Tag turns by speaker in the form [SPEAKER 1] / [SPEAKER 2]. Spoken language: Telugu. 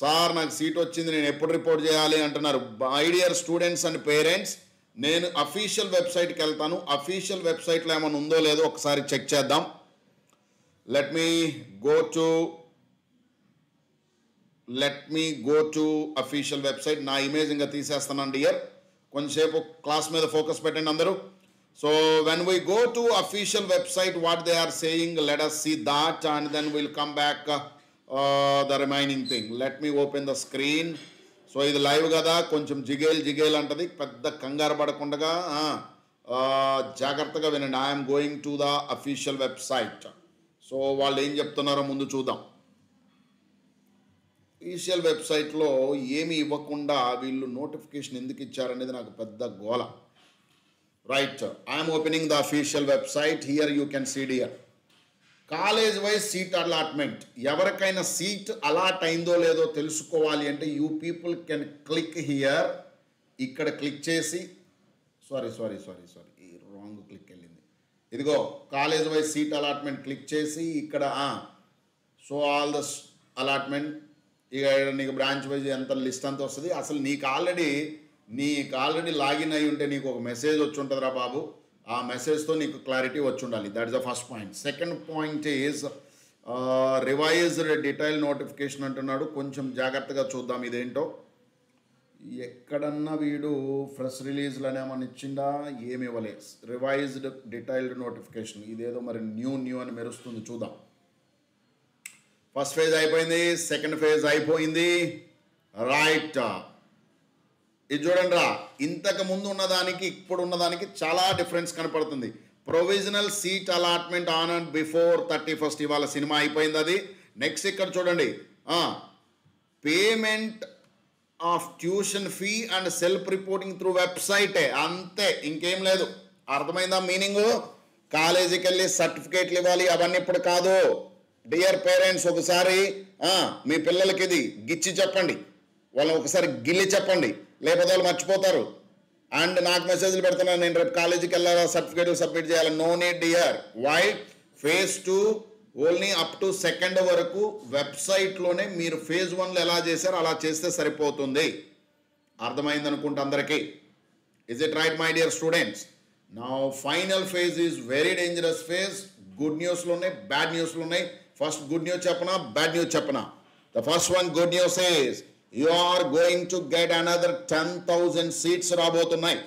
[SPEAKER 1] సార్ నాకు సీట్ వచ్చింది, నేను ఎప్పుడు రిపోర్ట్ చేయాలి అంటున్నారు. My dear students and parents, నేను అఫీషియల్ వెబ్సైట్కి వెళ్తాను. అఫీషియల్ వెబ్సైట్లో ఏమైనా ఉందో లేదో ఒకసారి చెక్ చేద్దాం. Let me go to official website. నా ఇమేజ్ ఇంకా తీసేస్తానండి డియర్, కొంచెంసేపు క్లాస్ మీద ఫోకస్ పెట్టండి అందరూ. So when we go to official website, what they are saying, let us see that and then we'll come back the remaining thing. Let me open the screen. So ఇది లైవ్ కదా, కొంచెం జిగేల్ అంటది, పెద్ద కంగారు పడకుండా జాగ్రత్తగా వినండి. I'm going to the official website. So వాళ్ళు ఏం చెప్తున్నారో ముందు చూద్దాం. అఫీషియల్ వెబ్సైట్లో ఏమి ఇవ్వకుండా వీళ్ళు నోటిఫికేషన్ ఎందుకు ఇచ్చారనేది నాకు పెద్ద గోల. Right, I'm opening the official website. Here you can see dear college wise seat allotment. ఎవరికైనా సీట్ అలాట్ అయిందో లేదో తెలుసుకోవాలి అంటే you people can click here. ఇక్కడ క్లిక్ చేసి సారీ ఈ రాంగ్ క్లిక్ వెళ్ళింది. ఇదిగో college wise seat allotment click చేసి ఇక్కడ సో ఆల్ ద అలాట్మెంట్, ఇక నీకు బ్రాంచ్ వైజ్ ఎంత లిస్ట్ అంతా వస్తుంది. అసలు నీకు ఆల్రెడీ లాగిన్ అయి ఉంటే నీకు ఒక మెసేజ్ వచ్చి ఉంటుందిరా బాబు, ఆ మెసేజ్తో నీకు క్లారిటీ వచ్చి ఉండాలి. That is the first point. Second point is revised detail notification అంటున్నాడు. కొంచెం జాగ్రత్తగా చూద్దాం ఇదేంటో. ఎక్కడన్నా వీడు ఫ్రెష్ రిలీజ్లు ఏమన్నా ఇచ్చిందా, ఏమి ఇవ్వలేదు. రివైజ్డ్ డీటెయిల్డ్ నోటిఫికేషన్, ఇదేదో మరి న్యూ అని మెరుస్తుంది, చూద్దాం. ఫస్ట్ ఫేజ్ అయిపోయింది, సెకండ్ ఫేజ్ అయిపోయింది. రైట్, ఇది చూడండి రా, ఇంతకు ముందు ఉన్నదానికి ఇప్పుడు ఉన్నదానికి చాలా డిఫరెన్స్ కనపడుతుంది. Provisional seat allotment on and before 31st, ఇవాళ సినిమా అయిపోయింది అది. నెక్స్ట్ ఇక్కడ చూడండి, payment of tuition fee and self reporting through వెబ్సైటే, అంతే, ఇంకేం లేదు. అర్థమైందా మీనింగు? కాలేజీకి వెళ్ళి సర్టిఫికేట్లు ఇవ్వాలి అవన్నీ ఇప్పుడు కాదు. డియర్ పేరెంట్స్, ఒకసారి మీ పిల్లలకి ఇది గిచ్చి చెప్పండి, వాళ్ళని ఒకసారి గిల్లి చెప్పండి, లేకపోతే వాళ్ళు మర్చిపోతారు. అండ్ నాకు మెసేజ్లు పెడుతున్నాను, నేను రేపు కాలేజీకి వెళ్ళాలా, సర్టిఫికేట్ సబ్మిట్ చేయాలి. No need dear. Why? Phase 2 only up to 2nd వరకు వెబ్సైట్లోనే మీరు ఫేజ్ 1లో ఎలా చేశారో అలా చేస్తే సరిపోతుంది. అర్థమైంది అనుకుంటా అందరికీ. Is it right my dear students? Now final phase is very dangerous phase. Good న్యూస్లు ఉన్నాయి, బ్యాడ్ న్యూస్లు ఉన్నాయి. ఫస్ట్ గుడ్ న్యూస్ చెప్పనా, బ్యాడ్ న్యూస్ చెప్పనా? The first one good news is you are going to get another 10,000 seats రాబోతున్నాయి.